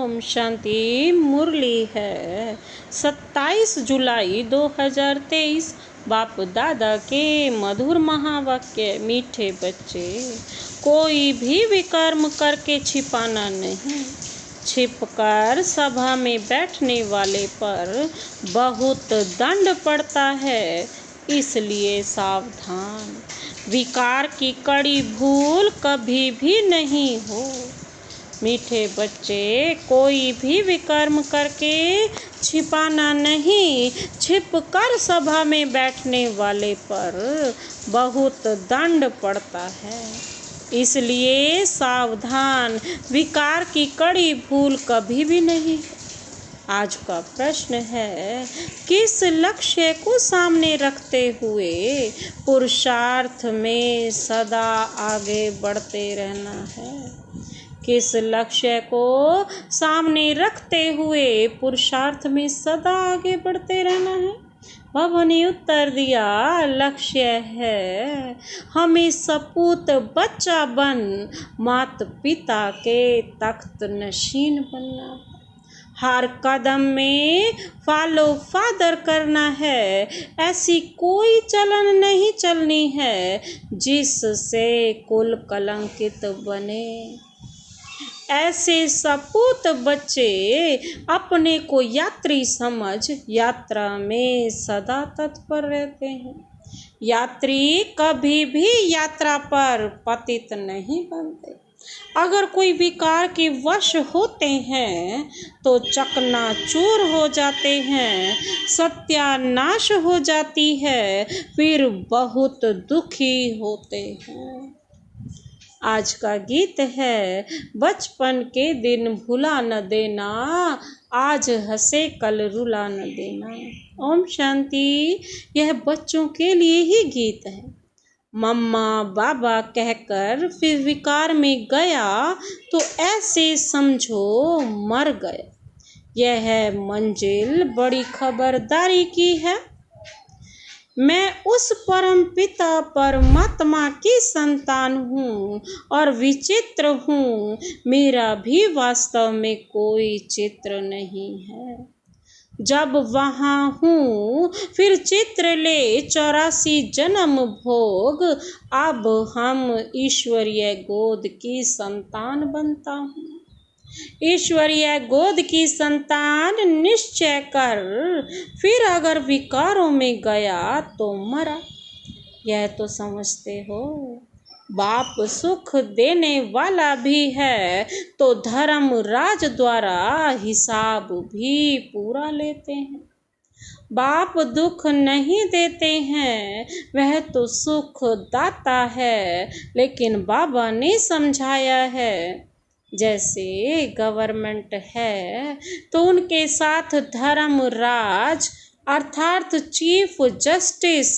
ओम शांति। मुरली है 27 जुलाई 2023। बाप दादा के मधुर महावाक्य। मीठे बच्चे, कोई भी विकर्म करके छिपाना नहीं। छिपकर सभा में बैठने वाले पर बहुत दंड पड़ता है, इसलिए सावधान। विकार की कड़ी भूल कभी भी नहीं हो। मीठे बच्चे, कोई भी विकर्म करके छिपाना नहीं। छिपकर सभा में बैठने वाले पर बहुत दंड पड़ता है, इसलिए सावधान। विकार की कड़ी भूल कभी भी नहीं। आज का प्रश्न है, किस लक्ष्य को सामने रखते हुए पुरुषार्थ में सदा आगे बढ़ते रहना है? किस लक्ष्य को सामने रखते हुए पुरुषार्थ में सदा आगे बढ़ते रहना है? बाबा ने उत्तर दिया, लक्ष्य है हमें सपूत बच्चा बन मात पिता के तख्त नशीन बनना। हर कदम में फॉलो फादर करना है। ऐसी कोई चलन नहीं चलनी है जिससे कुल कलंकित बने। ऐसे सपूत बच्चे अपने को यात्री समझ यात्रा में सदा तत्पर रहते हैं। यात्री कभी भी यात्रा पर पतित नहीं बनते। अगर कोई विकार के वश होते हैं तो चकनाचूर हो जाते हैं, सत्यानाश हो जाती है, फिर बहुत दुखी होते हैं। आज का गीत है, बचपन के दिन भुला न देना, आज हंसे कल रुला न देना। ओम शांति। यह बच्चों के लिए ही गीत है। मम्मा बाबा कहकर फिर विकार में गया तो ऐसे समझो मर गया। यह मंजिल बड़ी खबरदारी की है। मैं उस परम पिता परमात्मा की संतान हूँ और विचित्र हूँ। मेरा भी वास्तव में कोई चित्र नहीं है। जब वहाँ हूँ फिर चित्र ले 84 जन्म भोग। अब हम ईश्वरीय गोद की संतान बनता हूँ। ईश्वरीय गोद की संतान निश्चय कर, फिर अगर विकारों में गया तो मरा। यह तो समझते हो। बाप सुख देने वाला भी है तो धर्म राज द्वारा हिसाब भी पूरा लेते हैं। बाप दुख नहीं देते हैं, वह तो सुख दाता है। लेकिन बाबा ने समझाया है, जैसे गवर्नमेंट है तो उनके साथ धर्म राज अर्थात चीफ जस्टिस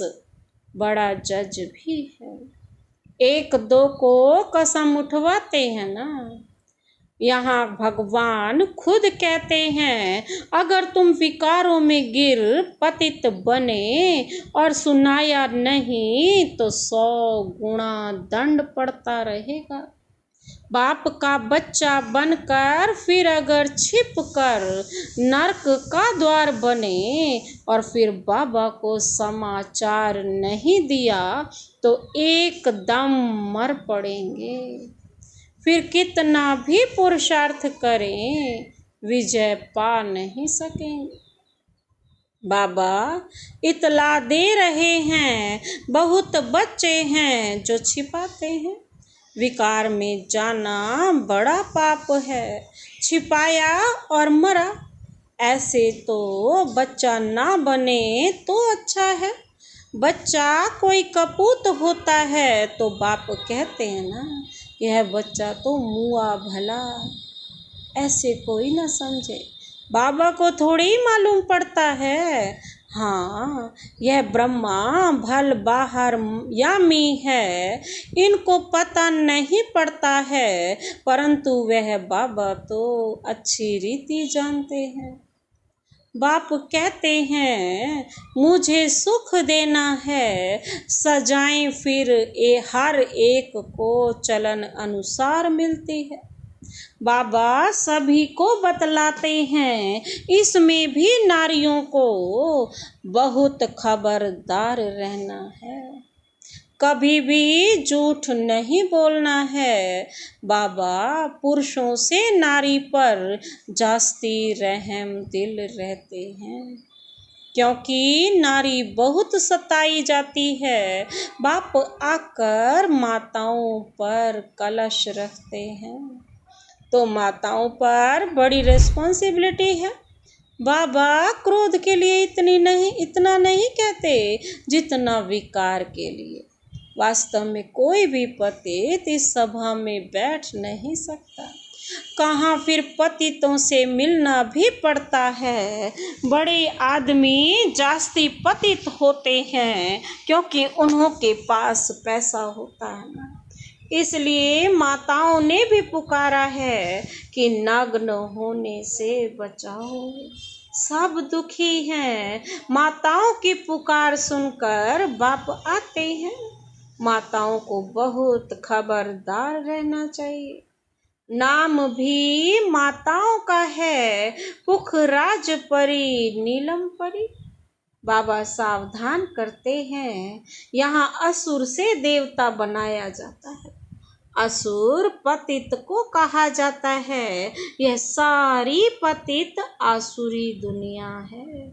बड़ा जज भी है। एक दो को कसम उठवाते हैं ना। यहाँ भगवान खुद कहते हैं, अगर तुम विकारों में गिर पतित बने और सुनाया नहीं तो 100 गुना दंड पड़ता रहेगा। बाप का बच्चा बनकर फिर अगर छिप कर नरक का द्वार बने और फिर बाबा को समाचार नहीं दिया तो एकदम मर पड़ेंगे। फिर कितना भी पुरुषार्थ करें विजय पा नहीं सकेंगे। बाबा इतला दे रहे हैं, बहुत बच्चे हैं जो छिपाते हैं। विकार में जाना बड़ा पाप है। छिपाया और मरा, ऐसे तो बच्चा ना बने तो अच्छा है। बच्चा कोई कपूत होता है तो बाप कहते हैं ना, यह बच्चा तो मुआ भला। ऐसे कोई ना समझे। बाबा को थोड़ी मालूम पड़ता है। हाँ, यह ब्रह्मा भल बाहर यामी है, इनको पता नहीं पड़ता है, परंतु वह बाबा तो अच्छी रीति जानते हैं। बाप कहते हैं, मुझे सुख देना है, सजाएं फिर हर एक को चलन अनुसार मिलती है। बाबा सभी को बतलाते हैं, इसमें भी नारियों को बहुत खबरदार रहना है, कभी भी झूठ नहीं बोलना है। बाबा पुरुषों से नारी पर जास्ती रहम दिल रहते हैं, क्योंकि नारी बहुत सताई जाती है। बाप आकर माताओं पर कलश रखते हैं, तो माताओं पर बड़ी रिस्पॉन्सिबिलिटी है। बाबा क्रोध के लिए इतना नहीं कहते जितना विकार के लिए। वास्तव में कोई भी पतित इस सभा में बैठ नहीं सकता, कहाँ फिर पतितों से मिलना भी पड़ता है। बड़े आदमी जास्ती पतित होते हैं क्योंकि उन्हों के पास पैसा होता है ना, इसलिए माताओं ने भी पुकारा है कि नग्न होने से बचाओ, सब दुखी हैं। माताओं की पुकार सुनकर बाप आते हैं। माताओं को बहुत खबरदार रहना चाहिए। नाम भी माताओं का है, पुखराज परी नीलम परी। बाबा सावधान करते हैं, यहाँ असुर से देवता बनाया जाता है। असुर पतित को कहा जाता है। यह सारी पतित आसुरी दुनिया है।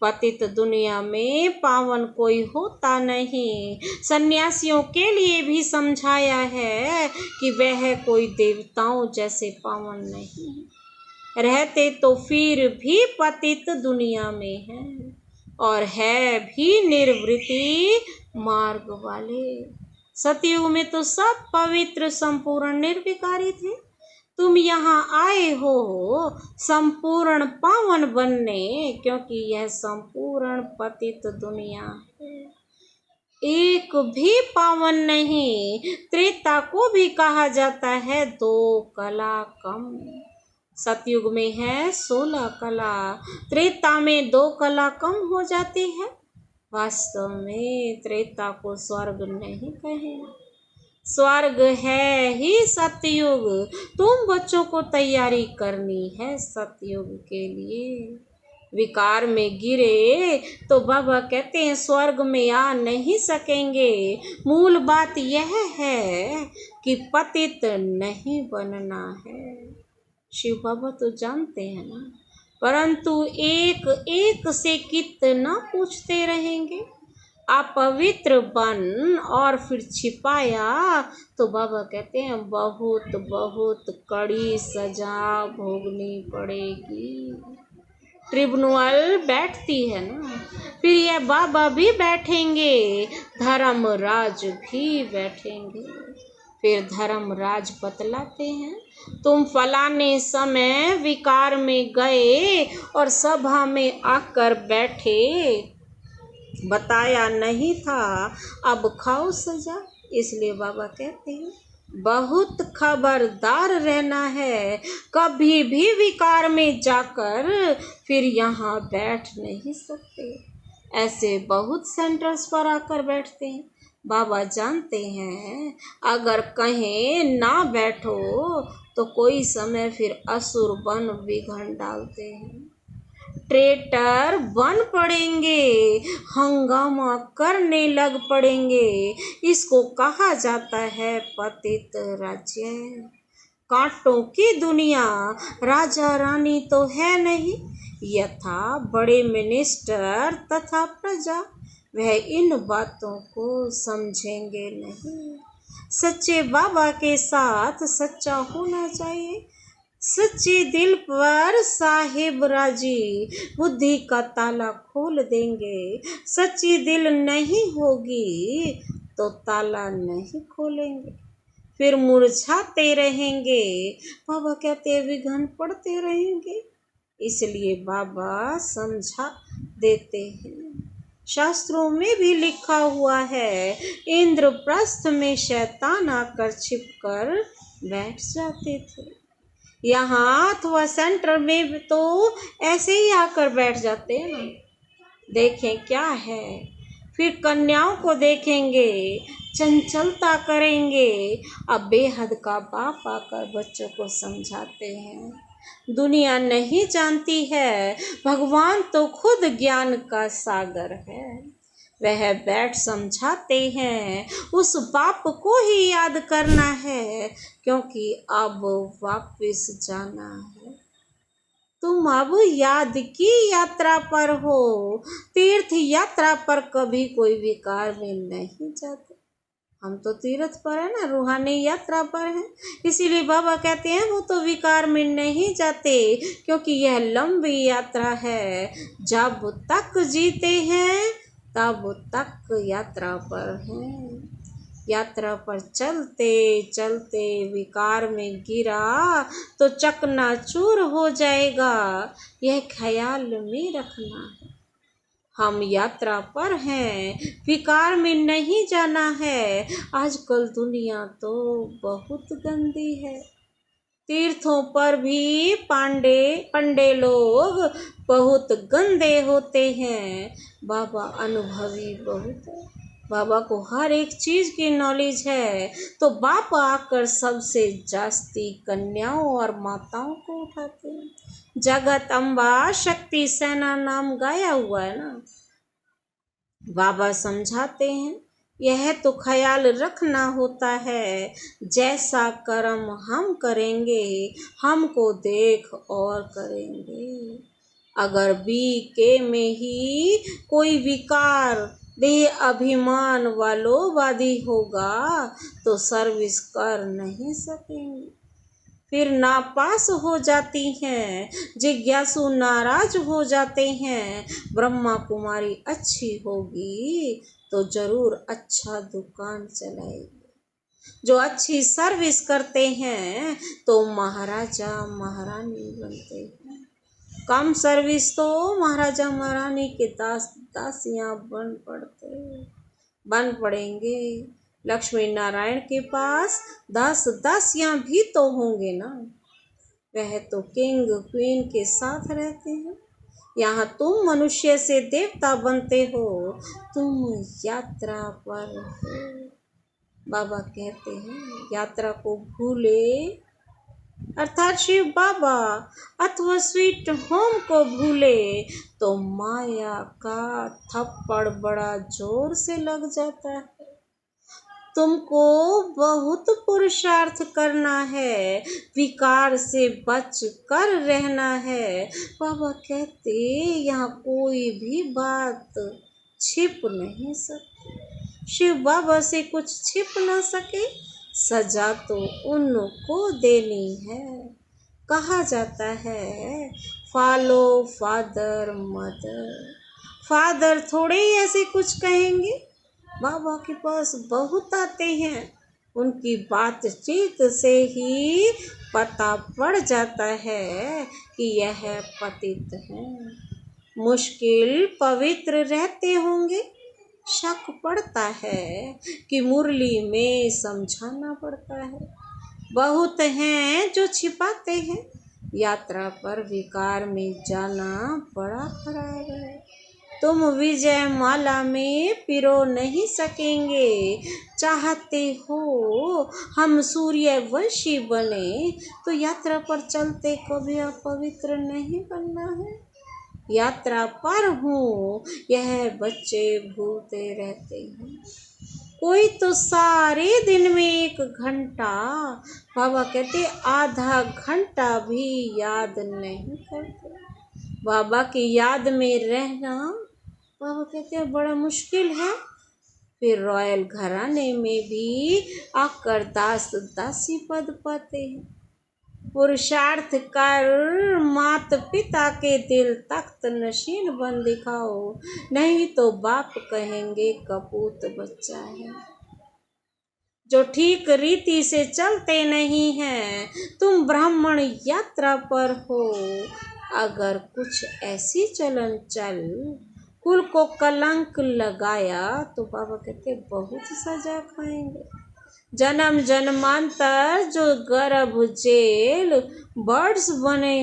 पतित दुनिया में पावन कोई होता नहीं। सन्यासियों के लिए भी समझाया है कि वह कोई देवताओं जैसे पावन नहीं रहते, तो फिर भी पतित दुनिया में है और है भी निर्वृत्ति मार्ग वाले। सतयुग में तो सब पवित्र संपूर्ण निर्विकारी थे। तुम यहाँ आए हो संपूर्ण पावन बनने, क्योंकि यह संपूर्ण पतित दुनिया है। एक भी पावन नहीं। त्रेता को भी कहा जाता है 2 कला कम। सतयुग में है 16 कला, त्रेता में 2 कला कम हो जाती है। वास्तव में त्रेता को स्वर्ग नहीं कहे, स्वर्ग है ही सतयुग। तुम बच्चों को तैयारी करनी है सतयुग के लिए। विकार में गिरे तो बाबा कहते हैं स्वर्ग में आ नहीं सकेंगे। मूल बात यह है कि पतित नहीं बनना है। शिव बाबा तो जानते हैं ना, परंतु एक एक से कितना पूछते रहेंगे। अपवित्र बन और फिर छिपाया तो बाबा कहते हैं बहुत बहुत कड़ी सजा भोगनी पड़ेगी। ट्रिब्यूनल बैठती है ना, फिर यह बाबा भी बैठेंगे, धर्मराज भी बैठेंगे। फिर धर्मराज बतलाते हैं तुम फलाने समय विकार में गए और सभा में आकर बैठे, बताया नहीं था, अब खाओ सजा। इसलिए बाबा कहते हैं बहुत खबरदार रहना है, कभी भी विकार में जाकर फिर यहाँ बैठ नहीं सकते। ऐसे बहुत सेंटर्स पर आकर बैठते हैं। बाबा जानते हैं अगर कहीं ना बैठो तो कोई समय फिर असुर बन विघन डालते हैं, ट्रेटर बन पड़ेंगे, हंगामा करने लग पड़ेंगे। इसको कहा जाता है पतित राज्य। कांटों की दुनिया, राजा रानी तो है नहीं, यथा बड़े मिनिस्टर तथा प्रजा वह इन बातों को समझेंगे नहीं। सच्चे बाबा के साथ सच्चा होना चाहिए। सच्चे दिल पर साहिब राजी बुद्धि का ताला खोल देंगे। सच्ची दिल नहीं होगी तो ताला नहीं खोलेंगे, फिर मुरझाते रहेंगे। बाबा कहते विघन पड़ते रहेंगे। इसलिए बाबा समझा देते हैं। शास्त्रों में भी लिखा हुआ है इंद्रप्रस्थ में शैतान आकर छिपकर बैठ जाते थे। यहाँ अथवा सेंटर में तो ऐसे ही आकर बैठ जाते हैं ना। देखें क्या है, फिर कन्याओं को देखेंगे, चंचलता करेंगे। अब बेहद का बाप आकर बच्चों को समझाते हैं, दुनिया नहीं जानती है, भगवान तो खुद ज्ञान का सागर है। वह बैठ समझाते हैं, उस बाप को ही याद करना है, क्योंकि अब वापस जाना है। तुम अब याद की यात्रा पर हो, तीर्थ यात्रा पर कभी कोई विकार में नहीं जाते। हम तो तीर्थ पर है ना, रूहानी यात्रा पर है, इसीलिए बाबा कहते हैं वो तो विकार में नहीं जाते, क्योंकि यह लंबी यात्रा है। जब तक जीते हैं तब तक यात्रा पर हैं। यात्रा पर चलते चलते विकार में गिरा तो चकनाचूर हो जाएगा, यह ख्याल में रखना है। हम यात्रा पर हैं, विकार में नहीं जाना है। आजकल दुनिया तो बहुत गंदी है, तीर्थों पर भी पंडे लोग बहुत गंदे होते हैं। बाबा अनुभवी बहुत है, बाबा को हर एक चीज की नॉलेज है, तो बाबा आकर सबसे जास्ती कन्याओं और माताओं को उठाते हैं। जगत अम्बा शक्ति सेना नाम गाया हुआ है ना। बाबा समझाते हैं, यह तो ख्याल रखना होता है, जैसा कर्म हम करेंगे हमको देख और करेंगे। अगर बीके में ही कोई विकार देह अभिमान वालोवादी होगा तो सर्विस कर नहीं सकेंगे, फिर नापास हो जाती हैं, जिज्ञासु नाराज हो जाते हैं। ब्रह्मा कुमारी अच्छी होगी तो जरूर अच्छा दुकान चलाएगी, जो अच्छी सर्विस करते हैं तो महाराजा महारानी बनते हैं। कम सर्विस तो महाराजा महारानी के दासियां बन पड़ेंगे। लक्ष्मी नारायण के पास दासियां भी तो होंगे ना, वह तो किंग क्वीन के साथ रहते हैं। यहाँ तुम मनुष्य से देवता बनते हो, तुम यात्रा पर हो। बाबा कहते हैं, यात्रा को भूले अर्थात शिव बाबा अथवा स्वीट होम को भूले तो माया का थप्पड़ बड़ा जोर से लग जाता है। तुमको बहुत पुरुषार्थ करना है, विकार से बच कर रहना है। बाबा कहते, यहाँ कोई भी बात छिप नहीं सकती। शिव बाबा से कुछ छिप ना सके, सजा तो उनको देनी है। कहा जाता है, फॉलो फादर मदर। फादर थोड़े ही ऐसे कुछ कहेंगे, बाबा के पास बहुत आते हैं, उनकी बातचीत से ही पता पड़ जाता है कि यह पतित हैं। मुश्किल पवित्र रहते होंगे, शक पड़ता है कि मुरली में समझाना पड़ता है। बहुत हैं जो छिपाते हैं, यात्रा पर विकार में जाना बड़ा खराब है। तुम विजय माला में पिरो नहीं सकेंगे। चाहते हो हम सूर्यवंशी बने तो यात्रा पर चलते कभी अपवित्र नहीं बनना है। यात्रा पर हूँ, यह बच्चे भूलते रहते हैं। कोई तो सारे दिन में 1 घंटा, बाबा कहते आधा घंटा भी याद नहीं करते। बाबा की याद में रहना बाबा कहते हैं बड़ा मुश्किल है। फिर रॉयल घराने में भी आकर दासी पद पाते हैं। पुरुषार्थ कर मात पिता के दिल तख्त नशीन बन दिखाओ, नहीं तो बाप कहेंगे कपूत बच्चा है। जो ठीक रीति से चलते नहीं हैं, तुम ब्राह्मण यात्रा पर हो। अगर कुछ ऐसी चलन चल कुल को कलंक लगाया तो बाबा कहते बहुत सजा खाएंगे। जन्म जन्मांतर जो गर्भ जेल बर्ड्स बने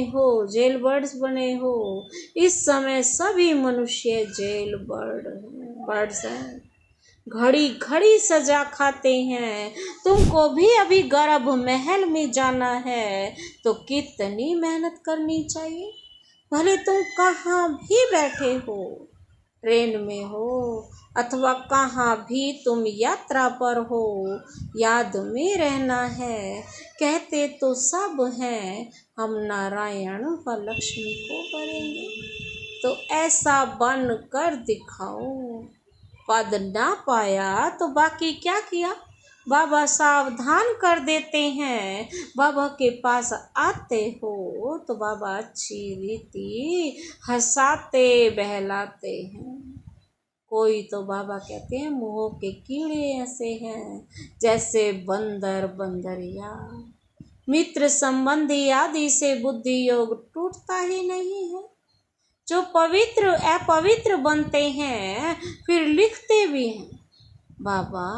हो, इस समय सभी मनुष्य जेल बर्ड हैं। बर्ड्स हैं, घड़ी घड़ी सजा खाते हैं। तुमको भी अभी गर्भ महल में जाना है तो कितनी मेहनत करनी चाहिए। भले तुम कहाँ भी बैठे हो, ट्रेन में हो अथवा कहाँ भी तुम यात्रा पर हो, याद में रहना है। कहते तो सब हैं हम नारायण व लक्ष्मी को करेंगे, तो ऐसा बन कर दिखाओ। पद ना पाया तो बाकी क्या किया, बाबा सावधान कर देते हैं। बाबा के पास आते हो तो बाबा अच्छी रीति हंसाते बहलाते हैं। कोई तो बाबा कहते हैं मुँह के कीड़े ऐसे हैं जैसे बंदर बंदरिया। मित्र संबंधी आदि से बुद्धि योग टूटता ही नहीं है। जो पवित्र अपवित्र बनते हैं फिर लिखते भी हैं, बाबा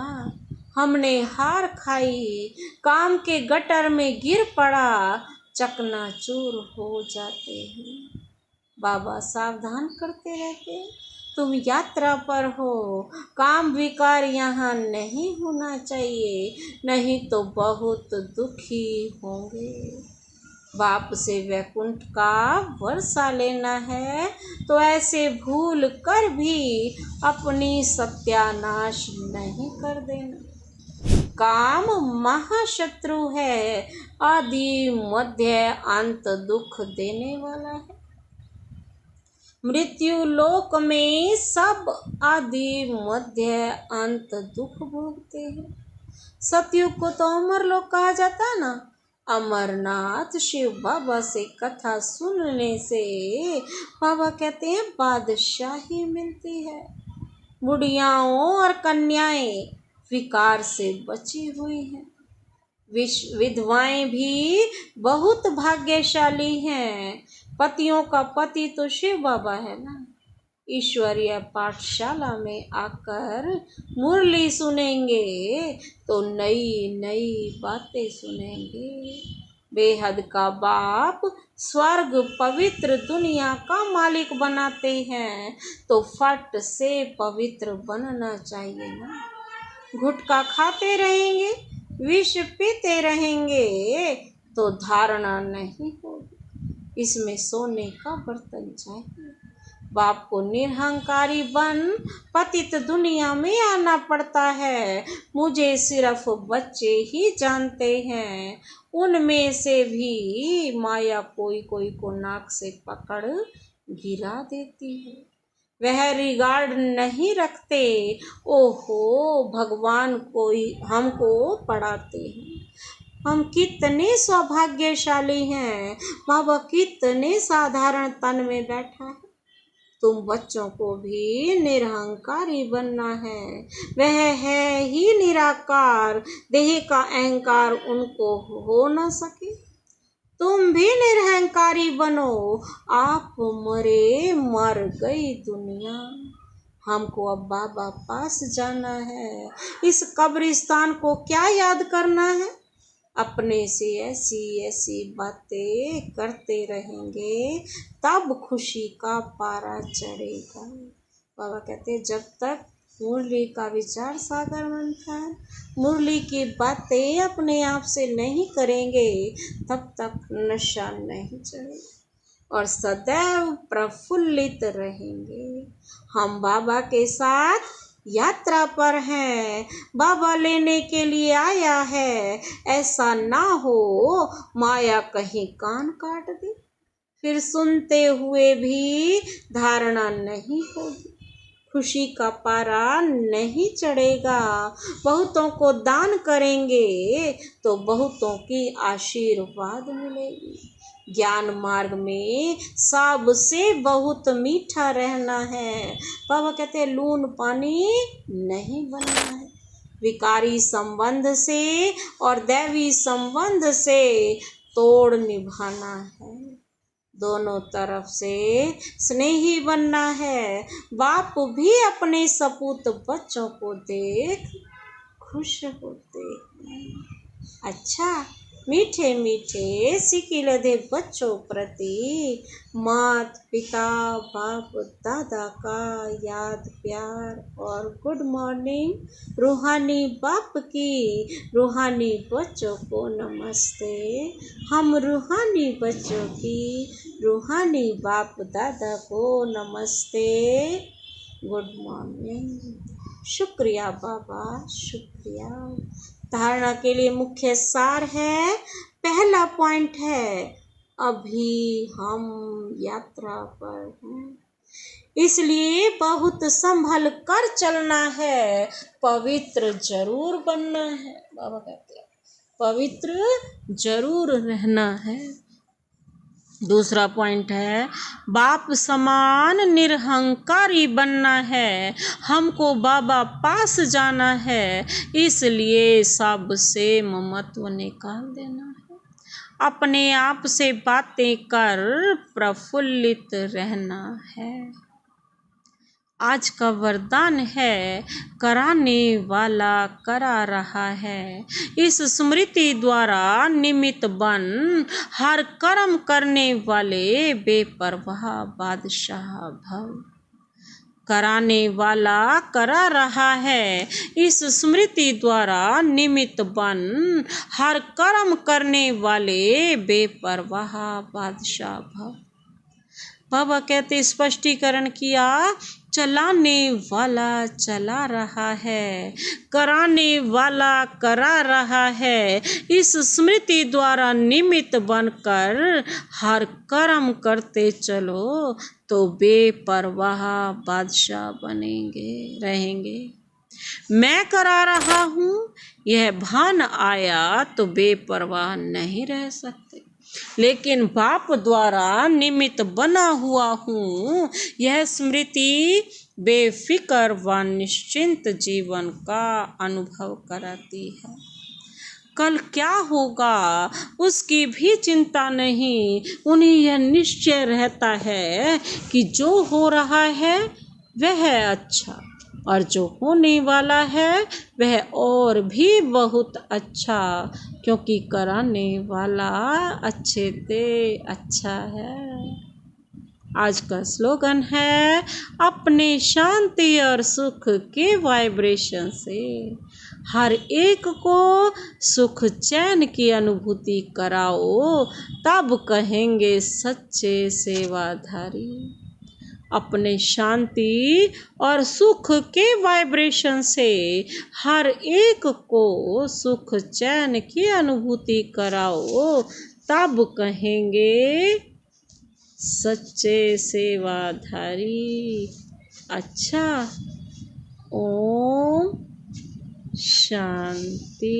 हमने हार खाई, काम के गटर में गिर पड़ा, चकनाचूर हो जाते हैं। बाबा सावधान करते रहते, तुम यात्रा पर हो, काम विकार यहाँ नहीं होना चाहिए, नहीं तो बहुत दुखी होंगे। बाप से वैकुंठ का वर्षा लेना है तो ऐसे भूल कर भी अपनी सत्यानाश नहीं कर देना। काम महाशत्रु है, आदि मध्य अंत दुख देने वाला है। मृत्यु लोक में सब आदि मध्य अंत दुख भोगते हैं। सतयुग को तो अमर लोक कहा जाता है ना। अमरनाथ शिव बाबा से कथा सुनने से बाबा कहते हैं बादशाही मिलती है। बुढ़ियाओं और कन्याएं विकार से बची हुई हैं। विधवाएं भी बहुत भाग्यशाली हैं। पतियों का पति तो शिव बाबा है ना। ईश्वरीय पाठशाला में आकर मुरली सुनेंगे तो नई नई बातें सुनेंगे। बेहद का बाप स्वर्ग पवित्र दुनिया का मालिक बनाते हैं तो फट से पवित्र बनना चाहिए ना। गुटखा खाते रहेंगे, विष पीते रहेंगे तो धारणा नहीं होगी। इसमें सोने का बर्तन चाहिए। बाप को निरहंकारी बन पतित दुनिया में आना पड़ता है। मुझे सिर्फ बच्चे ही जानते हैं, उनमें से भी माया कोई कोई को नाक से पकड़ गिरा देती है। वह रिगार्ड नहीं रखते। ओहो भगवान कोई हमको पढ़ाते हैं। हम कितने सौभाग्यशाली हैं। बाबा कितने साधारण तन में बैठा है। तुम बच्चों को भी निरहंकारी बनना है। वह है ही निराकार, देह का अहंकार उनको हो न सके। तुम भी निरहंकारी बनो। आप मरे मर गई दुनिया। हमको अब बाबा पास जाना है। इस कब्रिस्तान को क्या याद करना है। अपने से ऐसी ऐसी बातें करते रहेंगे तब खुशी का पारा चढ़ेगा। बाबा कहते हैं जब तक मुरली का विचार सागर मंथन है, मुरली की बातें अपने आप से नहीं करेंगे तब तक नशा नहीं चढ़ेगा और सदैव प्रफुल्लित रहेंगे। हम बाबा के साथ यात्रा पर हैं। बाबा लेने के लिए आया है। ऐसा ना हो माया कहीं कान काट दे, फिर सुनते हुए भी धारणा नहीं होगी। खुशी का पारा नहीं चढ़ेगा। बहुतों को दान करेंगे तो बहुतों की आशीर्वाद मिलेगी। ज्ञान मार्ग में सबसे बहुत मीठा रहना है। बाबा कहते हैं लून पानी नहीं बनना है। विकारी संबंध से और दैवी संबंध से तोड़ निभाना है। दोनों तरफ से स्नेही बनना है। बाप भी अपने सपूत बच्चों को देख खुश होते हैं। अच्छा मीठे मीठे सिकिल दे बच्चों प्रति मात पिता बाप दादा का याद प्यार और गुड मॉर्निंग। रूहानी बाप की रूहानी बच्चों को नमस्ते। हम रूहानी बच्चों की रूहानी बाप दादा को नमस्ते, गुड मॉर्निंग। शुक्रिया बाबा, शुक्रिया। धारणा के लिए मुख्य सार है, पहला पॉइंट है अभी हम यात्रा पर हैं, इसलिए बहुत संभल कर चलना है, पवित्र जरूर बनना है। बाबा कहते हैं पवित्र जरूर रहना है। दूसरा पॉइंट है बाप समान निरहंकारी बनना है, हमको बाबा पास जाना है, इसलिए सबसे ममत्व निकाल देना है, अपने आप से बातें कर प्रफुल्लित रहना है। आज का वरदान है कराने वाला करा रहा है, इस स्मृति द्वारा निमित्त बन हर कर्म करने वाले बेपरवाह बादशाह भव। कराने वाला करा रहा है, इस स्मृति द्वारा निमित्त बन हर कर्म करने वाले बेपरवाह बादशाह भव। बाबा कहते स्पष्टीकरण किया, चलाने वाला चला रहा है, कराने वाला करा रहा है, इस स्मृति द्वारा निमित्त बनकर हर कर्म करते चलो तो बेपरवाह बादशाह बनेंगे रहेंगे। मैं करा रहा हूँ यह भान आया तो बेपरवाह नहीं रह सकते, लेकिन बाप द्वारा निमित्त बना हुआ हूँ, यह स्मृति बेफिक्र व निश्चिंत जीवन का अनुभव कराती है। कल क्या होगा उसकी भी चिंता नहीं, उन्हें यह निश्चय रहता है कि जो हो रहा है वह अच्छा, और जो होने वाला है वह और भी बहुत अच्छा, क्योंकि कराने वाला अच्छे ते अच्छा है। आज का स्लोगन है अपने शांति और सुख के वाइब्रेशन से हर एक को सुख चैन की अनुभूति कराओ, तब कहेंगे सच्चे सेवाधारी। अपने शांति और सुख के वाइब्रेशन से हर एक को सुख चैन की अनुभूति कराओ, तब कहेंगे सच्चे सेवाधारी। अच्छा, ओम शांति।